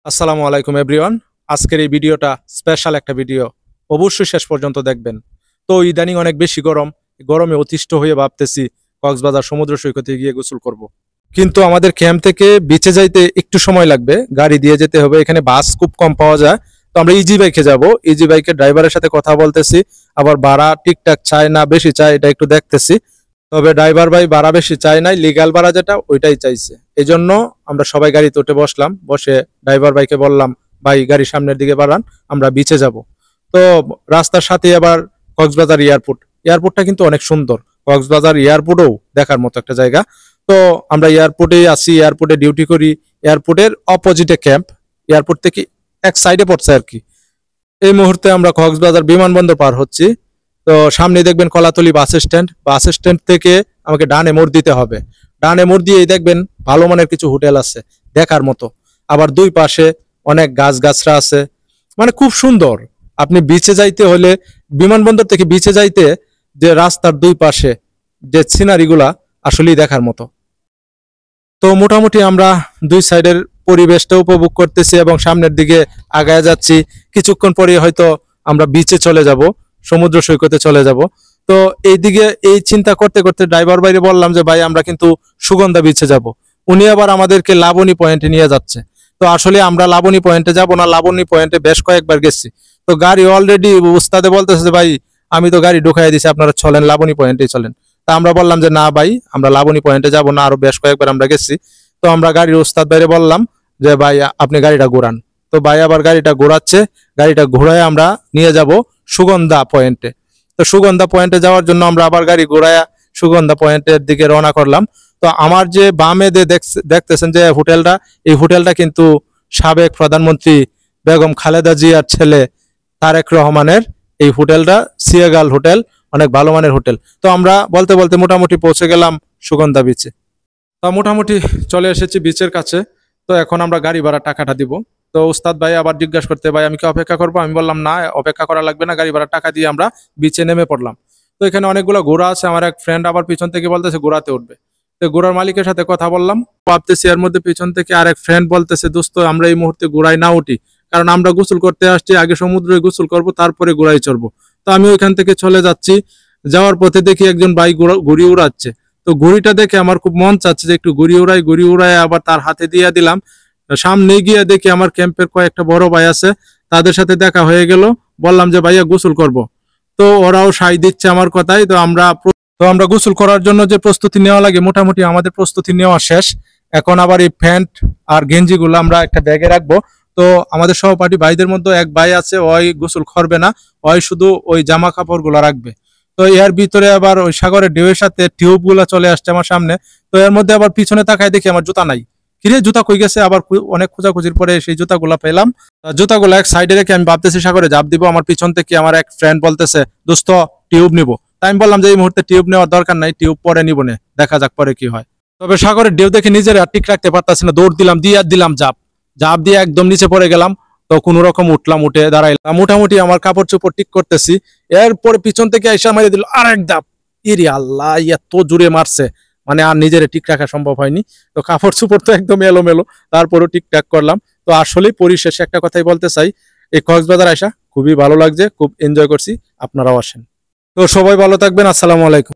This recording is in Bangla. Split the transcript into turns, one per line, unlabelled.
আসসালামু আলাইকুম এভরিওয়ান। আজকের এই ভিডিওটা স্পেশাল একটা ভিডিও, অবশ্যই শেষ পর্যন্ত দেখবেন। তো ইদানিং অনেক বেশি গরম, গরমে অতিষ্ঠ হয়ে ভাবতেছি কক্সবাজার সমুদ্র সৈকতে গিয়ে গোসল করব। কিন্তু আমাদের ক্যাম্প থেকে বিচে যাইতে একটু সময় লাগবে, গাড়ি দিয়ে যেতে হবে, এখানে বাস খুব কম পাওয়া যায়। তো আমরা ইজি বাইকে যাব, ইজি বাইকের ড্রাইভারের সাথে কথা বলতেছি, আবার ভাড়া ঠিকঠাক চায় না বেশি চায় এটা একটু দেখতেছি। তবে ড্রাইভার ভাই ভাড়া বেশি চায় নাই, লিগ্যাল ভাড়া যেটা ওইটাই চাইছে। এই জন্য আমরা সবাই গাড়িতে উঠে বসলাম, বসে ড্রাইভার ভাইকে বললাম, ভাই গাড়ি সামনের দিকে বাড়ান, আমরা বিচে যাব। তো রাস্তার সাথে আবার কক্সবাজার এয়ারপোর্ট, এয়ারপোর্টটা কিন্তু অনেক সুন্দর। কক্সবাজার এয়ারপোর্টও দেখার মতো একটা জায়গা। তো আমরা এয়ারপোর্টে আসি, এয়ারপোর্টে ডিউটি করি। এয়ারপোর্টের অপোজিটে ক্যাম্প, এয়ারপোর্ট থেকে এক সাইডে পড়ছে আর কি। এই মুহূর্তে আমরা কক্সবাজার বিমানবন্দর পার হচ্ছি। তো সামনে দেখবেন Kolatoli bus stand, bus stand থেকে আমাকে ডানে মোড় দিতে হবে। ডানে মোড় দিয়েই দেখবেন ভালো মানের কিছু হোটেল আছে দেখার মতো। আবার দুই পাশে অনেক গাছগাছরা আছে, মানে খুব সুন্দর। আপনি বিচে যাইতে হলে, বিমানবন্দর থেকে বিচে যাইতে যে রাস্তার দুই পাশে যে সিনারিগুলা আসলেই দেখার মতো। তো মোটামুটি আমরা দুই সাইডের পরিবেশটা উপভোগ করতেছি এবং সামনের দিকে আগায় যাচ্ছি। কিছুক্ষণ পরে হয়তো আমরা বিচে চলে যাব, সমুদ্র সৈকতে চলে যাব। তো এইদিকে এই চিন্তা করতে করতে ড্রাইভার বাইরে বললাম যে ভাই আমরা কিন্তু সুগন্ধা বিচে যাব। উনি আবার আমাদেরকে লাবণী পয়েন্টে নিয়ে যাচ্ছে। তো আসলে আমরা লাবণী পয়েন্টে যাব না, লাবণী পয়েন্টে বেশ কয়েকবার গেছি। তো গাড়ি অলরেডি উস্তাদে বলতেছে যে ভাই আমি তো গাড়ি ঢুকাই দিছি, আপনারা চলেন লাবণী পয়েন্টে চলেন। তা আমরা বললাম যে না ভাই, আমরা লাবণী পয়েন্টে যাব না, আরো বেশ কয়েকবার আমরা গেছি। তো আমরা গাড়ির ওস্তাদ বাইরে বললাম যে ভাই আপনি গাড়িটা ঘোরান। তো ভাই আবার গাড়িটা ঘোরাচ্ছে, গাড়িটা ঘোরায় আমরা নিয়ে যাব সুগন্ধা পয়েন্টে। তো সুগন্ধা পয়েন্টে যাওয়ার জন্য আমরা আবার গাড়ি ঘোরায় সুগন্ধা পয়েন্টের দিকে রওনা করলাম। তো আমার যে বামে দেখতেছেন যে হোটেলটা, এই হোটেলটা কিন্তু সাবেক প্রধানমন্ত্রী বেগম খালেদা জিয়ার ছেলে তারেক রহমানের এই হোটেলটা, সিয়াগাল হোটেল, অনেক ভালো মানের হোটেল। তো আমরা বলতে বলতে মোটামুটি পৌঁছে গেলাম সুগন্ধা বিচে। তো মোটামুটি চলে এসেছি বিচের কাছে। তো এখন আমরা গাড়ি ভাড়া টাকাটা দিব। তো উস্তাদ ভাই আবার জিজ্ঞাসা করতে, ভাই আমি কি অপেক্ষা করবো? আমি বললাম না, অপেক্ষা করা লাগবে না, গাড়ি ভাড়া টাকা দিয়ে আমরা বিচে নেমে পড়লাম। তো এখানে অনেকগুলো ঘোড়া আছে, আমার এক ফ্রেন্ড আবার পিছন থেকে বলতেছে ঘোড়াতে উঠবে। তো ঘোড়ার মালিকের সাথে কথা বললাম, ভাবতেছি এর মধ্যে পিছন থেকে আরেক ফ্রেন্ড বলতেছে দোস্ত আমরা এই মুহূর্তে ঘোড়ায় না উঠি, কারণ আমরা গোসল করতে আসছি, আগে সমুদ্রে গোসল করব তারপরে ঘোড়ায় চড়বো। তো আমি ওইখান থেকে চলে যাচ্ছি, যাওয়ার পথে দেখি একজন ভাই ঘুড়ি উড়াচ্ছে। তো ঘুড়িটা দেখে আমার খুব মন চাচ্ছে যে একটু ঘুড়ি উড়ায় আবার তার হাতে দিয়ে দিলাম। সামনে গিয়ে দেখি আমার ক্যাম্পের কয়েকটা বড় ভাই আছে, তাদের সাথে দেখা হয়ে গেল। বললাম যে ভাইয়া গোসল করব। তো ওরাও সাই দিচ্ছে আমার কথাই। তো আমরা গোসল করার জন্য যে প্রস্তুতি নেওয়া লাগে, মোটামুটি আমাদের প্রস্তুতি নেওয়া শেষ। এখন আবার এই প্যান্ট আর গেঞ্জিগুলো আমরা একটা ব্যাগে রাখবো। তো আমাদের সহপাঠী ভাইদের মধ্যে এক ভাই আছে, ওই গোসল করবে না, ওই শুধু ওই জামা কাপড় গুলা রাখবে। তো এর ভিতরে আবার ওই সাগরের ঢেউয়ের সাথে টিউব গুলা চলে আসছে আমার সামনে। তো এর মধ্যে আবার পিছনে তাকায় দেখি আমার জুতা নাই। কিরে জুতা কই গেছে? আবার অনেক খোঁজাখুঁজির পরে সেই জুতাগুলা পেলাম। জুতাগুলো এক সাইডে রেখে আমি ভাবতেছি সাগরে ঝাঁপ দিব। আমার পিছন থেকে আমার এক ফ্রেন্ড বলতেছে দোস্ত টিউব নিবো। তাই আমি বললাম যে এই মুহূর্তে টিউব নেওয়ার দরকার নাই, টিউব পরে নিব না, দেখা যাক পরে কি হয়। তবে সাগরের ঢেউ দেখে নিজের আর ঠিক রাখতে পারতাছি না, দৌড় দিলাম, দিলাম ঝাঁপ। ঝাঁপ দিয়ে একদম নিচে পড়ে গেলাম। তো কোনো রকম উঠলাম, উঠে দাঁড়াইলাম, মোটামুটি আমার কাপড় চোপড় ঠিক করতেছি। এরপরে পিছন থেকে আইসা মারিয়ে দিল আর এক ধাপ। ইরে আল্লাহ, এত জোরে মারছে, মানে আর নিজের ঠিক রাখা সম্ভব হয়নি। তো কাপড় চোপড় তো একদম এলোমেলো, তারপরও ঠিকঠাক করলাম। তো আসলেই পরিশেষে একটা কথাই বলতে চাই, এই কক্সবাজার আসা খুবই ভালো লাগছে, খুব এনজয় করছি। আপনারাও আসেন। তো সবাই ভালো থাকবেন, আসসালামু আলাইকুম।